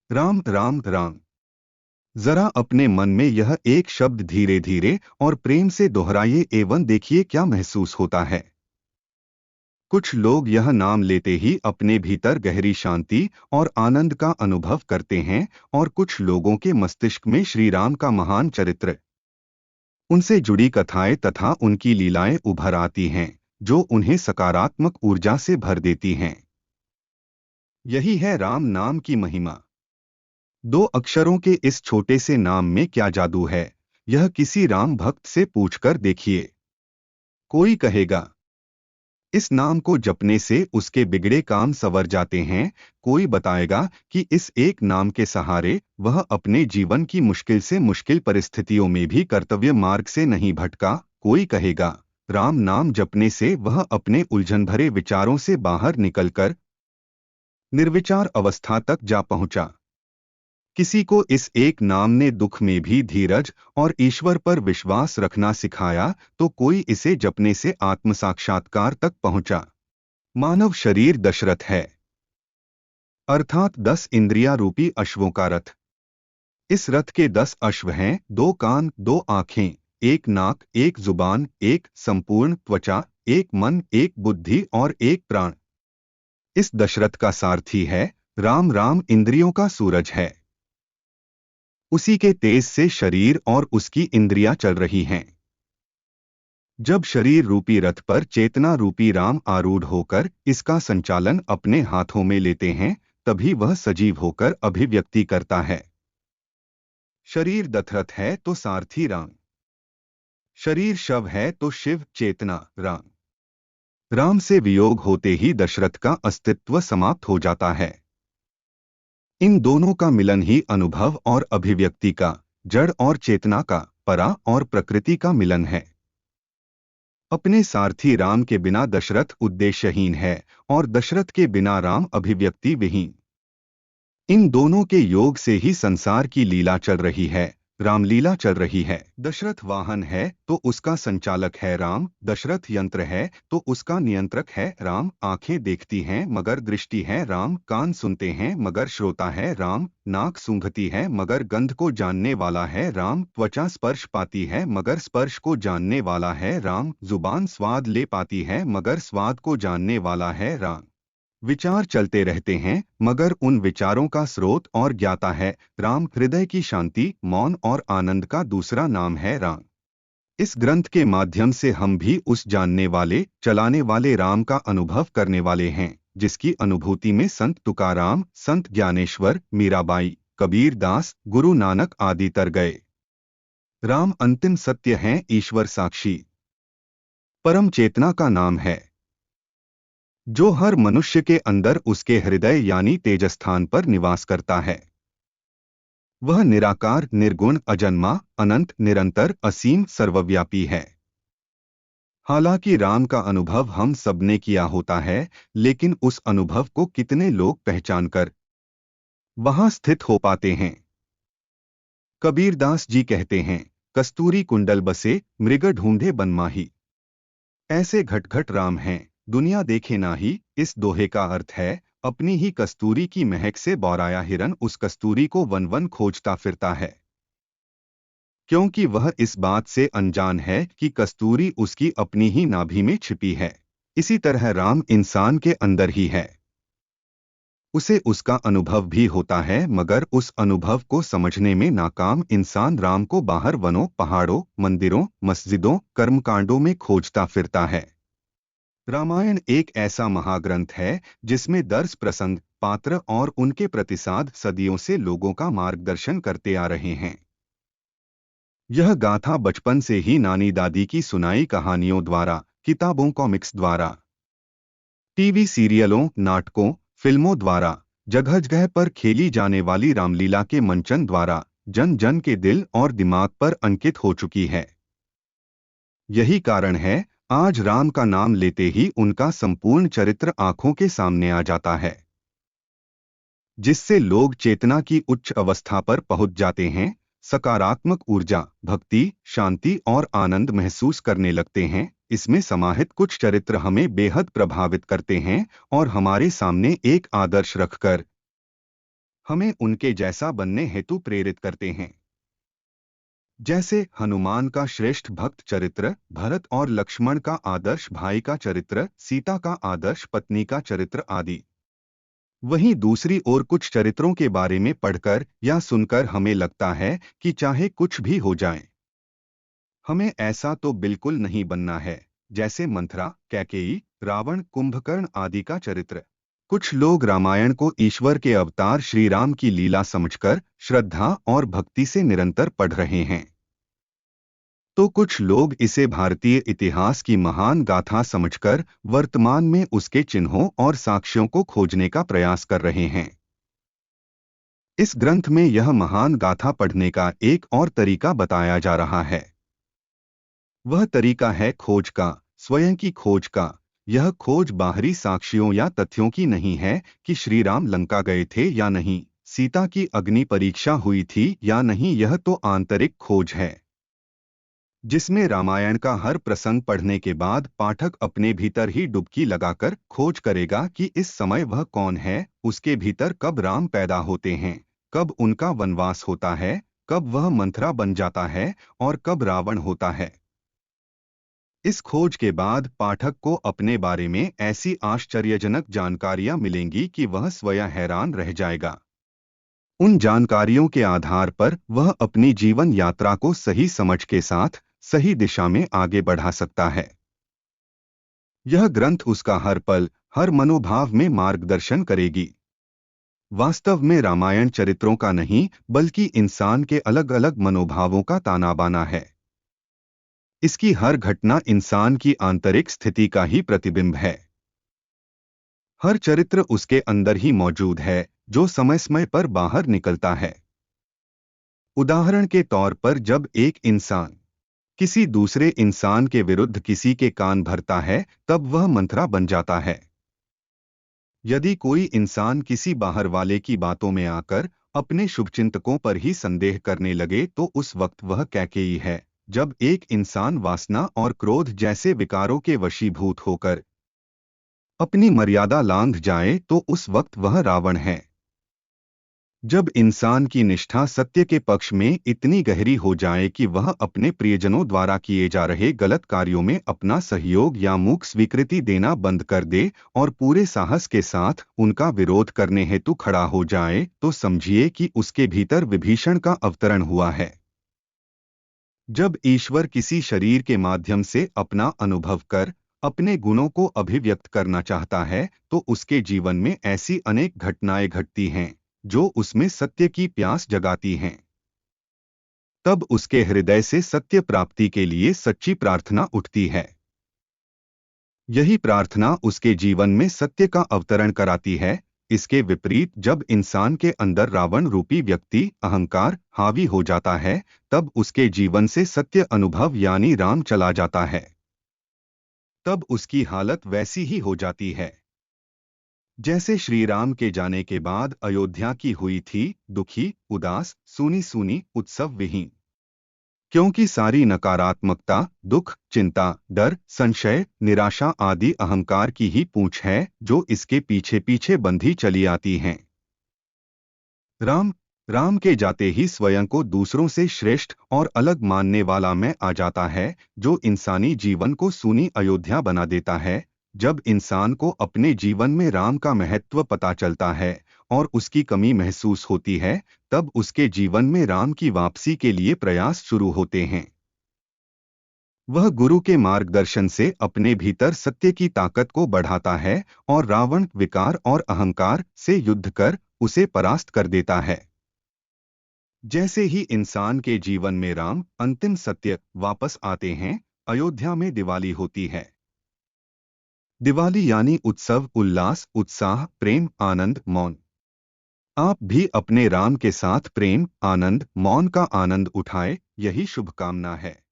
राम राम राम। जरा अपने मन में यह एक शब्द धीरे धीरे और प्रेम से दोहराइए एवं देखिए क्या महसूस होता है। कुछ लोग यह नाम लेते ही अपने भीतर गहरी शांति और आनंद का अनुभव करते हैं और कुछ लोगों के मस्तिष्क में श्री राम का महान चरित्र, उनसे जुड़ी कथाएं तथा उनकी लीलाएं उभर आती हैं, जो उन्हें सकारात्मक ऊर्जा से भर देती हैं। यही है राम नाम की महिमा। दो अक्षरों के इस छोटे से नाम में क्या जादू है, यह किसी राम भक्त से पूछकर देखिए। कोई कहेगा इस नाम को जपने से उसके बिगड़े काम संवर जाते हैं। कोई बताएगा कि इस एक नाम के सहारे वह अपने जीवन की मुश्किल से मुश्किल परिस्थितियों में भी कर्तव्य मार्ग से नहीं भटका। कोई कहेगा राम नाम जपने से वह अपने उलझन भरे विचारों से बाहर निकलकर निर्विचार अवस्था तक जा पहुंचा। किसी को इस एक नाम ने दुख में भी धीरज और ईश्वर पर विश्वास रखना सिखाया, तो कोई इसे जपने से आत्म साक्षात्कार तक पहुंचा। मानव शरीर दशरथ है, अर्थात 10 इंद्रिया रूपी अश्वों का रथ। इस रथ के 10 अश्व हैं, 2 कान, 2 आंखें, 1 नाक, 1 जुबान, 1 संपूर्ण त्वचा, 1 मन, 1 बुद्धि और 1 प्राण। इस दशरथ का सारथी है राम। राम इंद्रियों का सूरज है, उसी के तेज से शरीर और उसकी इंद्रियां चल रही हैं। जब शरीर रूपी रथ पर चेतना रूपी राम आरूढ़ होकर इसका संचालन अपने हाथों में लेते हैं, तभी वह सजीव होकर अभिव्यक्ति करता है। शरीर दशरथ है तो सारथी राम, शरीर शव है तो शिव चेतना राम। राम से वियोग होते ही दशरथ का अस्तित्व समाप्त हो जाता है। इन दोनों का मिलन ही अनुभव और अभिव्यक्ति का, जड़ और चेतना का, परा और प्रकृति का मिलन है। अपने सारथी राम के बिना दशरथ उद्देश्यहीन है और दशरथ के बिना राम अभिव्यक्ति विहीन। इन दोनों के योग से ही संसार की लीला चल रही है, रामलीला चल रही है। दशरथ वाहन है तो उसका संचालक है राम, दशरथ यंत्र है तो उसका नियंत्रक है राम। आंखें देखती हैं मगर दृष्टि है राम, कान सुनते हैं मगर श्रोता है राम, नाक सूंघती है मगर गंध को जानने वाला है राम, त्वचा स्पर्श पाती है मगर स्पर्श को जानने वाला है राम, जुबान स्वाद ले पाती है मगर स्वाद को जानने वाला है राम। विचार चलते रहते हैं मगर उन विचारों का स्रोत और ज्ञाता है राम। हृदय की शांति, मौन और आनंद का दूसरा नाम है राम। इस ग्रंथ के माध्यम से हम भी उस जानने वाले, चलाने वाले राम का अनुभव करने वाले हैं, जिसकी अनुभूति में संत तुकाराम, संत ज्ञानेश्वर, मीराबाई, कबीर दास, गुरु नानक आदि तर गए। राम अंतिम सत्य हैं, ईश्वर साक्षी, परम चेतना का नाम है, जो हर मनुष्य के अंदर उसके हृदय यानी तेजस्थान पर निवास करता है। वह निराकार, निर्गुण, अजन्मा, अनंत, निरंतर, असीम, सर्वव्यापी है। हालांकि राम का अनुभव हम सबने किया होता है, लेकिन उस अनुभव को कितने लोग पहचान कर वहां स्थित हो पाते हैं। कबीरदास जी कहते हैं, कस्तूरी कुंडल बसे, मृग ढूंढे बनमाही। ऐसे घट घट राम हैं, दुनिया देखे नाही। इस दोहे का अर्थ है, अपनी ही कस्तूरी की महक से बौराया हिरन उस कस्तूरी को वन वन खोजता फिरता है, क्योंकि वह इस बात से अनजान है कि कस्तूरी उसकी अपनी ही नाभि में छिपी है। इसी तरह राम इंसान के अंदर ही है, उसे उसका अनुभव भी होता है, मगर उस अनुभव को समझने में नाकाम इंसान राम को बाहर वनों, पहाड़ों, मंदिरों, मस्जिदों, कर्मकांडों में खोजता फिरता है। रामायण एक ऐसा महाग्रंथ है जिसमें दर्श, प्रसंग, पात्र और उनके प्रतिसाद सदियों से लोगों का मार्गदर्शन करते आ रहे हैं। यह गाथा बचपन से ही नानी दादी की सुनाई कहानियों द्वारा, किताबों, कॉमिक्स द्वारा, टीवी सीरियलों, नाटकों, फिल्मों द्वारा, जगह जगह पर खेली जाने वाली रामलीला के मंचन द्वारा जन जन के दिल और दिमाग पर अंकित हो चुकी है। यही कारण है आज राम का नाम लेते ही उनका संपूर्ण चरित्र आंखों के सामने आ जाता है, जिससे लोग चेतना की उच्च अवस्था पर पहुंच जाते हैं, सकारात्मक ऊर्जा, भक्ति, शांति और आनंद महसूस करने लगते हैं। इसमें समाहित कुछ चरित्र हमें बेहद प्रभावित करते हैं और हमारे सामने एक आदर्श रखकर हमें उनके जैसा बनने हेतु प्रेरित करते हैं। जैसे हनुमान का श्रेष्ठ भक्त चरित्र, भरत और लक्ष्मण का आदर्श भाई का चरित्र, सीता का आदर्श पत्नी का चरित्र आदि। वहीं दूसरी ओर कुछ चरित्रों के बारे में पढ़कर या सुनकर हमें लगता है कि चाहे कुछ भी हो जाए, हमें ऐसा तो बिल्कुल नहीं बनना है, जैसे मंथरा, कैकेयी, रावण, कुंभकर्ण आदि का चरित्र। कुछ लोग रामायण को ईश्वर के अवतार श्री राम की लीला समझकर श्रद्धा और भक्ति से निरंतर पढ़ रहे हैं, तो कुछ लोग इसे भारतीय इतिहास की महान गाथा समझकर वर्तमान में उसके चिन्हों और साक्ष्यों को खोजने का प्रयास कर रहे हैं। इस ग्रंथ में यह महान गाथा पढ़ने का एक और तरीका बताया जा रहा है। वह तरीका है खोज का, स्वयं की खोज का। यह खोज बाहरी साक्ष्यों या तथ्यों की नहीं है कि श्री राम लंका गए थे या नहीं, सीता की अग्नि परीक्षा हुई थी या नहीं। यह तो आंतरिक खोज है, जिसमें रामायण का हर प्रसंग पढ़ने के बाद पाठक अपने भीतर ही डुबकी लगाकर खोज करेगा कि इस समय वह कौन है, उसके भीतर कब राम पैदा होते हैं, कब उनका वनवास होता है, कब वह मंथरा बन जाता है और कब रावण होता है। इस खोज के बाद पाठक को अपने बारे में ऐसी आश्चर्यजनक जानकारियां मिलेंगी कि वह स्वयं हैरान रह जाएगा। उन जानकारियों के आधार पर वह अपनी जीवन यात्रा को सही समझ के साथ सही दिशा में आगे बढ़ा सकता है। यह ग्रंथ उसका हर पल, हर मनोभाव में मार्गदर्शन करेगी। वास्तव में रामायण चरित्रों का नहीं, बल्कि इंसान के अलग अलग मनोभावों का तानाबाना है। इसकी हर घटना इंसान की आंतरिक स्थिति का ही प्रतिबिंब है। हर चरित्र उसके अंदर ही मौजूद है, जो समय समय पर बाहर निकलता है। उदाहरण के तौर पर जब एक इंसान किसी दूसरे इंसान के विरुद्ध किसी के कान भरता है, तब वह मंथरा बन जाता है। यदि कोई इंसान किसी बाहर वाले की बातों में आकर अपने शुभचिंतकों पर ही संदेह करने लगे, तो उस वक्त वह कैकेयी है। जब एक इंसान वासना और क्रोध जैसे विकारों के वशीभूत होकर अपनी मर्यादा लांघ जाए, तो उस वक्त वह रावण है। जब इंसान की निष्ठा सत्य के पक्ष में इतनी गहरी हो जाए कि वह अपने प्रियजनों द्वारा किए जा रहे गलत कार्यों में अपना सहयोग या मूक स्वीकृति देना बंद कर दे और पूरे साहस के साथ उनका विरोध करने हेतु खड़ा हो जाए, तो समझिए कि उसके भीतर विभीषण का अवतरण हुआ है। जब ईश्वर किसी शरीर के माध्यम से अपना अनुभव कर अपने गुणों को अभिव्यक्त करना चाहता है, तो उसके जीवन में ऐसी अनेक घटनाएं घटती हैं जो उसमें सत्य की प्यास जगाती हैं। तब उसके हृदय से सत्य प्राप्ति के लिए सच्ची प्रार्थना उठती है। यही प्रार्थना उसके जीवन में सत्य का अवतरण कराती है। इसके विपरीत जब इंसान के अंदर रावण रूपी व्यक्ति अहंकार हावी हो जाता है, तब उसके जीवन से सत्य अनुभव यानी राम चला जाता है। तब उसकी हालत वैसी ही हो जाती है जैसे श्री राम के जाने के बाद अयोध्या की हुई थी, दुखी, उदास, सूनी सूनी, उत्सव विहीन। क्योंकि सारी नकारात्मकता, दुख, चिंता, डर, संशय, निराशा आदि अहंकार की ही पूंछ है, जो इसके पीछे पीछे बंधी चली आती हैं। राम राम के जाते ही स्वयं को दूसरों से श्रेष्ठ और अलग मानने वाला मैं आ जाता है, जो इंसानी जीवन को सूनी अयोध्या बना देता है। जब इंसान को अपने जीवन में राम का महत्व पता चलता है और उसकी कमी महसूस होती है, तब उसके जीवन में राम की वापसी के लिए प्रयास शुरू होते हैं। वह गुरु के मार्गदर्शन से अपने भीतर सत्य की ताकत को बढ़ाता है और रावण, विकार और अहंकार से युद्ध कर उसे परास्त कर देता है। जैसे ही इंसान के जीवन में राम, अंतिम सत्य, वापस आते हैं, अयोध्या में दिवाली होती है। दिवाली यानी उत्सव, उल्लास, उत्साह, प्रेम, आनंद, मौन। आप भी अपने राम के साथ प्रेम, आनंद, मौन का आनंद उठाए, यही शुभकामना है।